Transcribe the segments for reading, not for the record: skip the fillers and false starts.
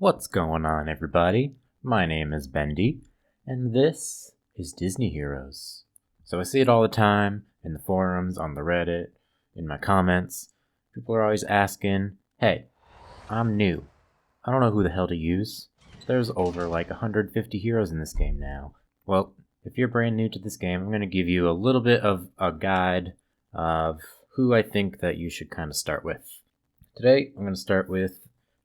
What's going on, everybody? My name is Bendy, and this is Disney Heroes. So I see it all the time in the forums, on the Reddit, in my comments. People are always asking, hey, I'm new. I don't know who the hell to use. There's over like 150 heroes in this game now. Well, if you're brand new to this game, I'm going to give you a little bit of a guide of who I think that you should kind of start with. Today, I'm going to start with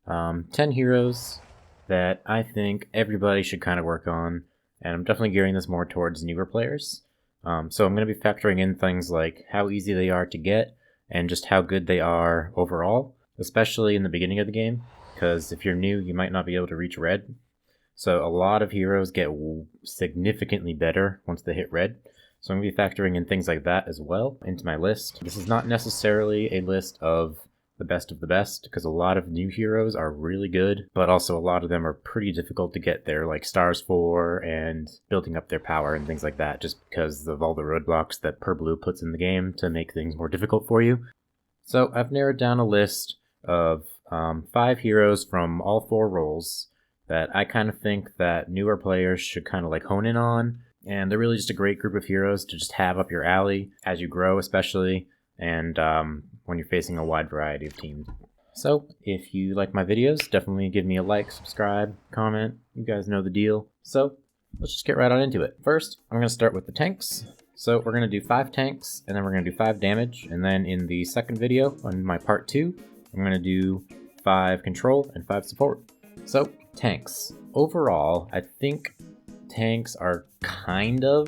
10 heroes that I think everybody should kind of work on, and I'm definitely gearing this more towards newer players. So I'm going to be factoring in things like how easy they are to get and just how good they are overall, especially in the beginning of the game, because if you're new, you might not be able to reach red. So a lot of heroes get significantly better once they hit red. So I'm going to be factoring in things like that as well into my list. This is not necessarily a list of the best, because a lot of new heroes are really good, but also a lot of them are pretty difficult to get their like stars for and building up their power and things like that, just because of all the roadblocks that PreBlue puts in the game to make things more difficult for you. So I've narrowed down a list of 5 heroes from all 4 roles that I kind of think that newer players should kind of like hone in on, and they're really just a great group of heroes to just have up your alley as you grow, especially, and when you're facing a wide variety of teams. So if you like my videos, definitely give me a like, subscribe, comment. You guys know the deal. So let's just get right on into it. First, I'm going to start with the tanks. So we're going to do 5 tanks, and then we're going to do 5 damage, and then in the second video, on my part 2, I'm going to do 5 control and 5 support. So tanks. Overall, I think tanks are kind of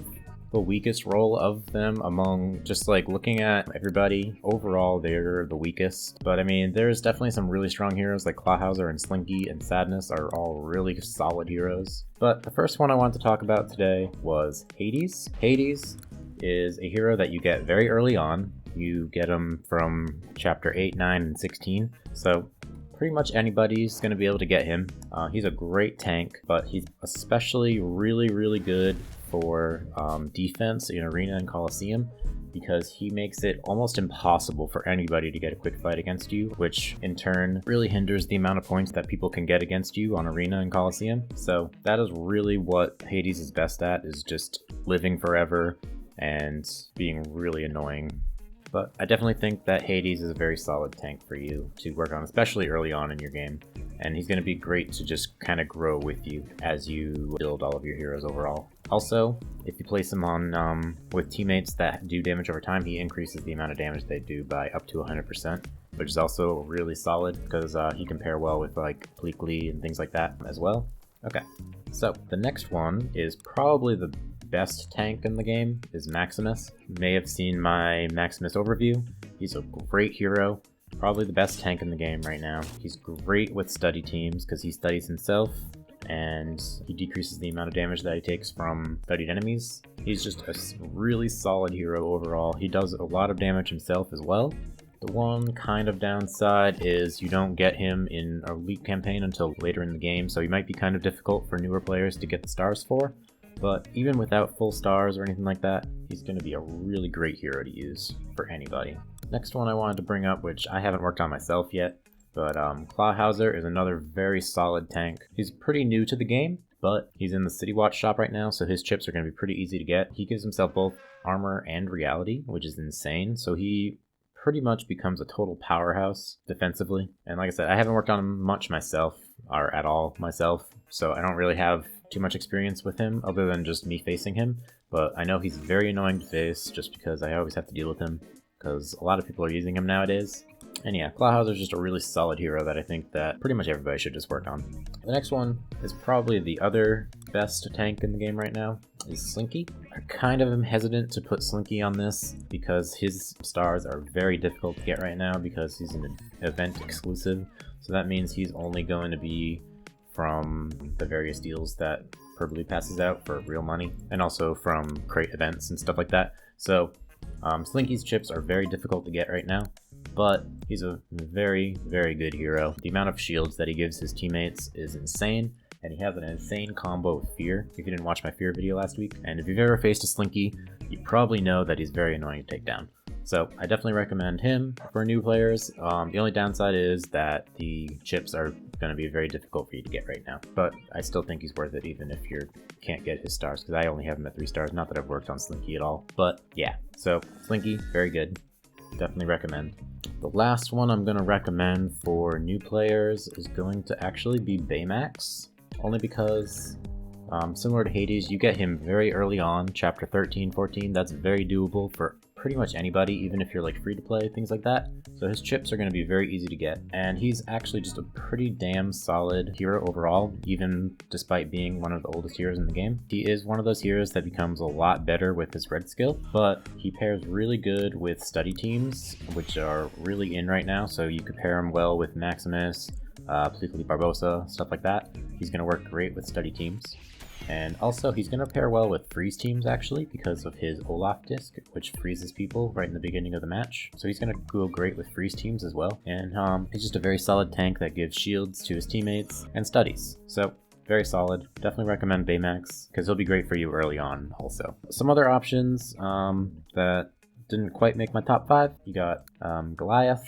the weakest role of them among just like looking at everybody. Overall, they're the weakest. But I mean, there's definitely some really strong heroes like Clawhauser and Slinky and Sadness are all really solid heroes. But the first one I want to talk about today was Hades. Hades is a hero that you get very early on. You get him from chapter 8, 9, and 16. So pretty much anybody's going to be able to get him. He's a great tank, but he's especially really good for defense in Arena and Coliseum, because he makes it almost impossible for anybody to get a quick fight against you, which in turn really hinders the amount of points that people can get against you on Arena and Coliseum. So that is really what Hades is best at, is just living forever and being really annoying. But I definitely think that Hades is a very solid tank for you to work on, especially early on in your game. And he's going to be great to just kind of grow with you as you build all of your heroes overall. Also, if you place him on with teammates that do damage over time, he increases the amount of damage they do by up to 100%, which is also really solid because he can pair well with like Pleakley and things like that as well. Okay, so the next one is probably the best tank in the game, is Maximus. You may have seen my Maximus overview. He's a great hero, probably the best tank in the game right now. He's great with study teams because he studies himself and he decreases the amount of damage that he takes from studied enemies. He's just a really solid hero overall. He does a lot of damage himself as well. The one kind of downside is you don't get him in a Elite campaign until later in the game, so he might be kind of difficult for newer players to get the stars for. But even without full stars or anything like that, he's going to be a really great hero to use for anybody. Next one I wanted to bring up, which I haven't worked on myself yet, but Clawhauser is another very solid tank. He's pretty new to the game, but he's in the City Watch shop right now, so his chips are going to be pretty easy to get. He gives himself both armor and reality, which is insane, so he pretty much becomes a total powerhouse defensively. And like I said, I haven't worked on him much myself, or at all myself, so I don't really have too much experience with him other than just me facing him, but I know he's very annoying to face just because I always have to deal with him because a lot of people are using him nowadays. And yeah, Clawhauser is just a really solid hero that I think that pretty much everybody should just work on. The next one is probably the other best tank in the game right now, is Slinky. I kind of am hesitant to put Slinky on this because his stars are very difficult to get right now because he's an event exclusive, so that means he's only going to be from the various deals that PreBlue passes out for real money, and also from crate events and stuff like that. So Slinky's chips are very difficult to get right now, but he's a very good hero. The amount of shields that he gives his teammates is insane, and he has an insane combo with Fear, if you didn't watch my Fear video last week. And if you've ever faced a Slinky, you probably know that he's very annoying to take down. So I definitely recommend him for new players. The only downside is that the chips are going to be very difficult for you to get right now. But I still think he's worth it even if you can't get his stars, because I only have him at 3 stars. Not that I've worked on Slinky at all, but yeah. So Slinky, very good. Definitely recommend. The last one I'm going to recommend for new players is going to actually be Baymax, only because similar to Hades, you get him very early on, chapter 13, 14. That's very doable for pretty much anybody, even if you're like free to play, things like that. So his chips are going to be very easy to get, and he's actually just a pretty damn solid hero overall, even despite being one of the oldest heroes in the game. He is one of those heroes that becomes a lot better with his red skill, but he pairs really good with study teams, which are really in right now. So you could pair him well with Maximus, particularly Barbosa, stuff like that. He's going to work great with study teams. And also, he's going to pair well with freeze teams, actually, because of his Olaf disc, which freezes people right in the beginning of the match. So he's going to go great with freeze teams as well. And he's just a very solid tank that gives shields to his teammates and studies. So very solid. Definitely recommend Baymax, because he'll be great for you early on also. Some other options that didn't quite make my top 5. You got Goliath.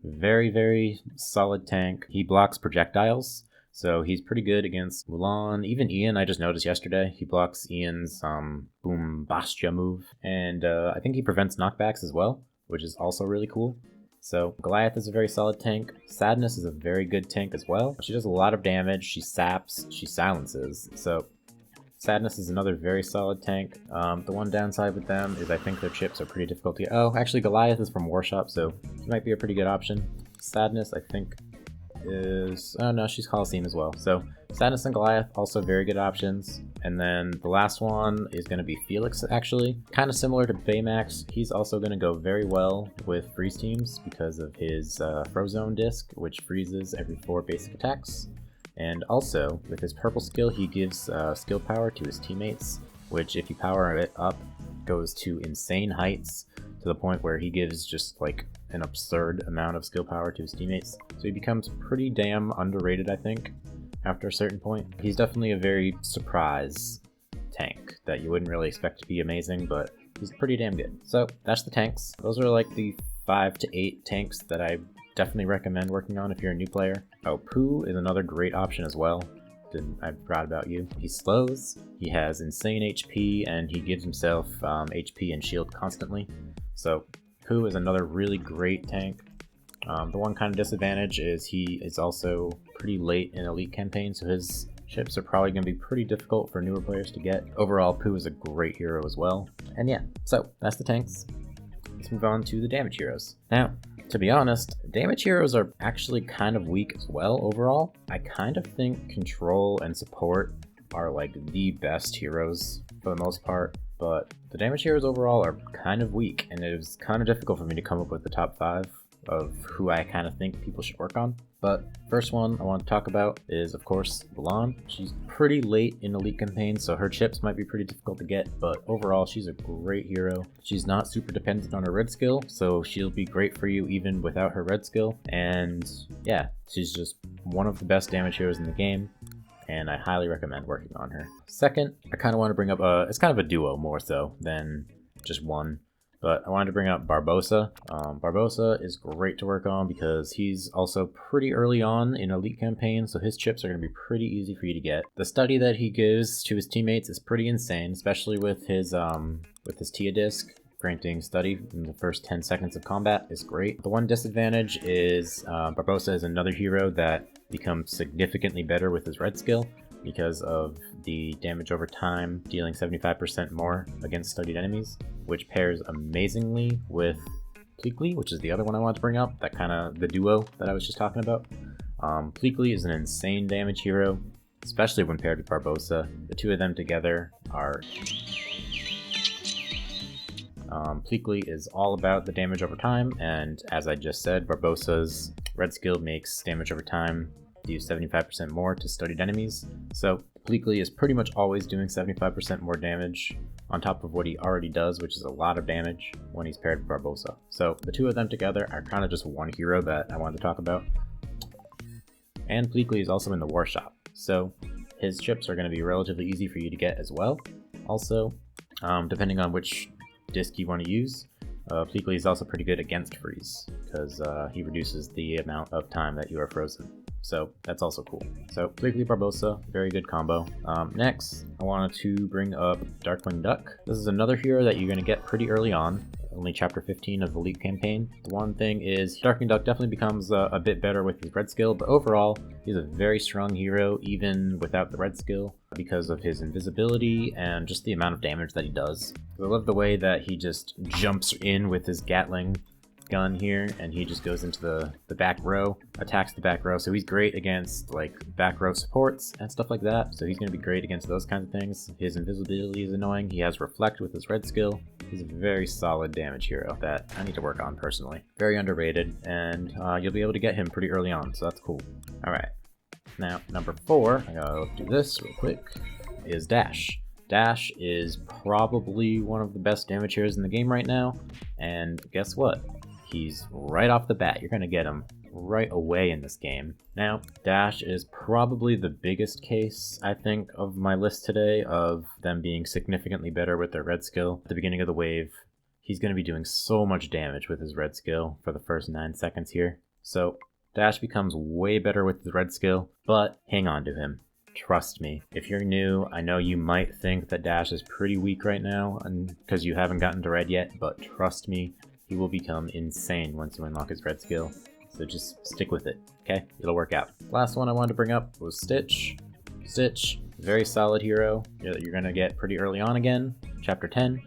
Very, very solid tank. He blocks projectiles. So he's pretty good against Mulan, even Ian. I just noticed yesterday he blocks Ian's Boom Bastia move, and I think he prevents knockbacks as well, which is also really cool. So Goliath is a very solid tank. Sadness is a very good tank as well. She does a lot of damage, she saps, she silences, so Sadness is another very solid tank. The one downside with them is I think their chips are pretty difficult to get. Oh, actually Goliath is from Warshop, so he might be a pretty good option. Sadness, I think, is... oh no, she's Coliseum as well. So Sadness and Goliath, also very good options. And then the last one is going to be Felix, actually. Kind of similar to Baymax. He's also going to go very well with freeze teams because of his Frozone disc, which freezes every 4 basic attacks. And also, with his purple skill, he gives skill power to his teammates, which if you power it up, goes to insane heights, to the point where he gives just like an absurd amount of skill power to his teammates. So he becomes pretty damn underrated, I think, after a certain point. He's definitely a very surprise tank that you wouldn't really expect to be amazing, but he's pretty damn good. So that's the tanks. Those are like the 5 to 8 tanks that I definitely recommend working on if you're a new player. Oh, Pooh is another great option as well. I forgot about you. He slows, he has insane HP, and he gives himself HP and shield constantly. So Pooh is another really great tank. The one kind of disadvantage is he is also pretty late in Elite campaign, so his chips are probably going to be pretty difficult for newer players to get. Overall, Pooh is a great hero as well. And yeah, so that's the tanks. Let's move on to the damage heroes. Now, to be honest, damage heroes are actually kind of weak as well overall. I kind of think control and support are like the best heroes for the most part, but the damage heroes overall are kind of weak, and it was kind of difficult for me to come up with the top 5 of who I kind of think people should work on. But first one I want to talk about is, of course, Mulan. She's pretty late in Elite campaign, so her chips might be pretty difficult to get, but overall she's a great hero. She's not super dependent on her red skill, so she'll be great for you even without her red skill. And yeah, she's just one of the best damage heroes in the game, and I highly recommend working on her. Second, I kind of want to bring up it's kind of a duo more so than just one. But I wanted to bring up Barbosa. Barbosa is great to work on because he's also pretty early on in Elite campaign, so his chips are going to be pretty easy for you to get. The study that he gives to his teammates is pretty insane, especially with his Tia disc. Granting study in the first 10 seconds of combat is great. The one disadvantage is Barbosa is another hero that becomes significantly better with his red skill, because of the damage over time, dealing 75% more against studied enemies, which pairs amazingly with Pleakley, which is the other one I wanted to bring up, that kind of the duo that I was just talking about. Pleakley is an insane damage hero, especially when paired with Barbosa. The two of them together are... Pleakley is all about the damage over time, and as I just said, Barbosa's red skill makes damage over time do 75% more to studied enemies. So Pleakley is pretty much always doing 75% more damage on top of what he already does, which is a lot of damage when he's paired with Barbosa. So the two of them together are kind of just one hero that I wanted to talk about. And Pleakley is also in the Warshop, so his chips are going to be relatively easy for you to get as well. Also, depending on which disc you want to use, Pleakley is also pretty good against freeze, because he reduces the amount of time that you are frozen. so that's also cool. So Slinky Barbosa, very good combo. Next, I wanted to bring up Darkmoon Duck. This is another hero that you're going to get pretty early on. Only chapter 15 of the Leap campaign. The one thing is Darkmoon Duck definitely becomes a bit better with his red skill, but overall he's a very strong hero even without the red skill because of his invisibility and just the amount of damage that he does. I love the way that he just jumps in with his Gatling gun here and he just goes into the back row, attacks the back row, so he's great against like back row supports and stuff like that. So he's going to be great against those kinds of things. His invisibility is annoying. He has reflect with his red skill. He's a very solid damage hero that I need to work on personally. Very underrated, and you'll be able to get him pretty early on, so that's cool. Alright, now number 4, I gotta do this real quick, is Dash. Dash is probably one of the best damage heroes in the game right now, and guess what? He's right off the bat. You're going to get him right away in this game. Now, Dash is probably the biggest case, I think, of my list today of them being significantly better with their red skill. At the beginning of the wave, he's going to be doing so much damage with his red skill for the first 9 seconds here. So, Dash becomes way better with his red skill, but hang on to him. Trust me, if you're new, I know you might think that Dash is pretty weak right now because you haven't gotten to red yet, but trust me, he will become insane once you unlock his red skill. So just stick with it, okay? It'll work out. Last one I wanted to bring up was Stitch. Stitch, very solid hero that you're gonna get pretty early on again, chapter 10.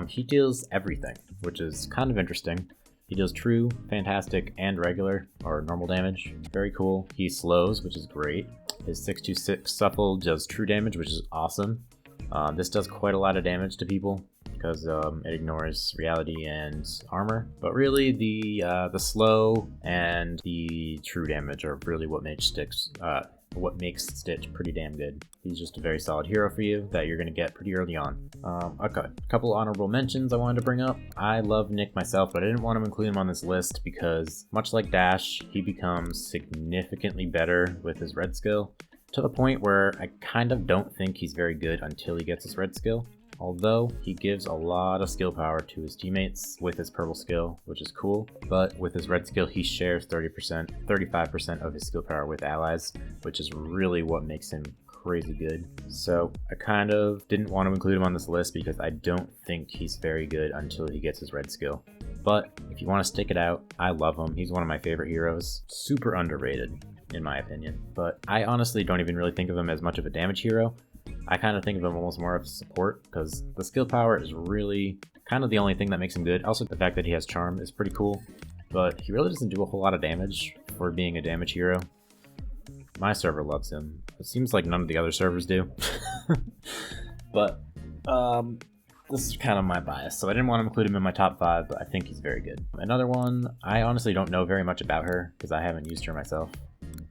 He deals everything, which is kind of interesting. He deals true, fantastic, and regular, or normal damage. Very cool. He slows, which is great. His 626 Shuffle does true damage, which is awesome. This does quite a lot of damage to people because it ignores reality and armor. But really, the slow and the true damage are really what makes Stitch pretty damn good. He's just a very solid hero for you that you're going to get pretty early on. Okay, a couple honorable mentions I wanted to bring up. I love Nick myself, but I didn't want to include him on this list because, much like Dash, he becomes significantly better with his red skill, to the point where I kind of don't think he's very good until he gets his red skill. Although he gives a lot of skill power to his teammates with his purple skill, which is cool, but with his red skill he shares 35% of his skill power with allies, which is really what makes him crazy good. So I kind of didn't want to include him on this list because I don't think he's very good until he gets his red skill. But if you want to stick it out, I love him. He's one of my favorite heroes. Super underrated, in my opinion. But I honestly don't even really think of him as much of a damage hero. I kind of think of him almost more of support because the skill power is really kind of the only thing that makes him good. Also, the fact that he has charm is pretty cool, but he really doesn't do a whole lot of damage for being a damage hero. My server loves him. It seems like none of the other servers do. But this is kind of my bias, so I didn't want to include him in my top 5, but I think he's very good. Another one, I honestly don't know very much about her because I haven't used her myself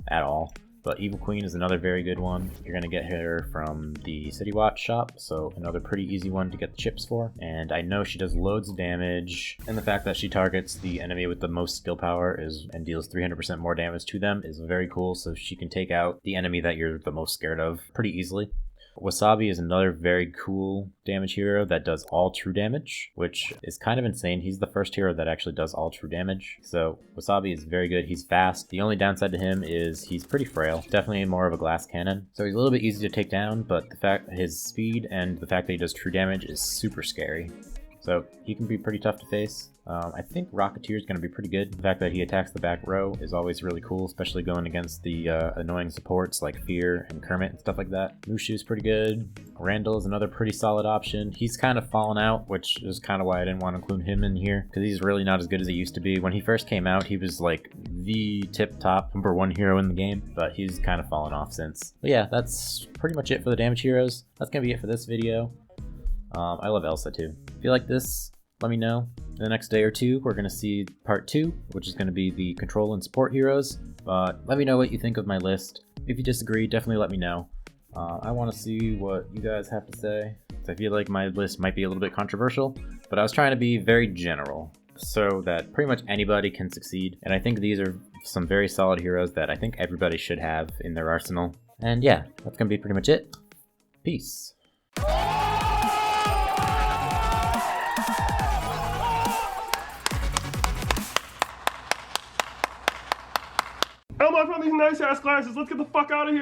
at all. But Evil Queen is another very good one. You're going to get her from the City Watch shop, so another pretty easy one to get the chips for. And I know she does loads of damage, and the fact that she targets the enemy with the most skill power and deals 300% more damage to them is very cool, so she can take out the enemy that you're the most scared of pretty easily. Wasabi is another very cool damage hero that does all true damage, which is kind of insane. He's the first hero that actually does all true damage. So Wasabi is very good. He's fast. The only downside to him is he's pretty frail. Definitely more of a glass cannon. So he's a little bit easy to take down, but the fact his speed and the fact that he does true damage is super scary. So he can be pretty tough to face. I think Rocketeer is going to be pretty good. The fact that he attacks the back row is always really cool, especially going against the annoying supports like Fear and Kermit and stuff like that. Mushu is pretty good. Randall is another pretty solid option. He's kind of fallen out, which is kind of why I didn't want to include him in here, because he's really not as good as he used to be. When he first came out, he was like the tip-top #1 hero in the game, but he's kind of fallen off since. But yeah, that's pretty much it for the damage heroes. That's going to be it for this video. I love Elsa too. If you like this, let me know. In the next day or two, we're going to see part 2, which is going to be the control and support heroes. But let me know what you think of my list. If you disagree, definitely let me know. I want to see what you guys have to say. I feel like my list might be a little bit controversial, but I was trying to be very general so that pretty much anybody can succeed. And I think these are some very solid heroes that I think everybody should have in their arsenal. And yeah, that's going to be pretty much it. Peace. Elmo from on these nice ass glasses. Let's get the fuck out of here.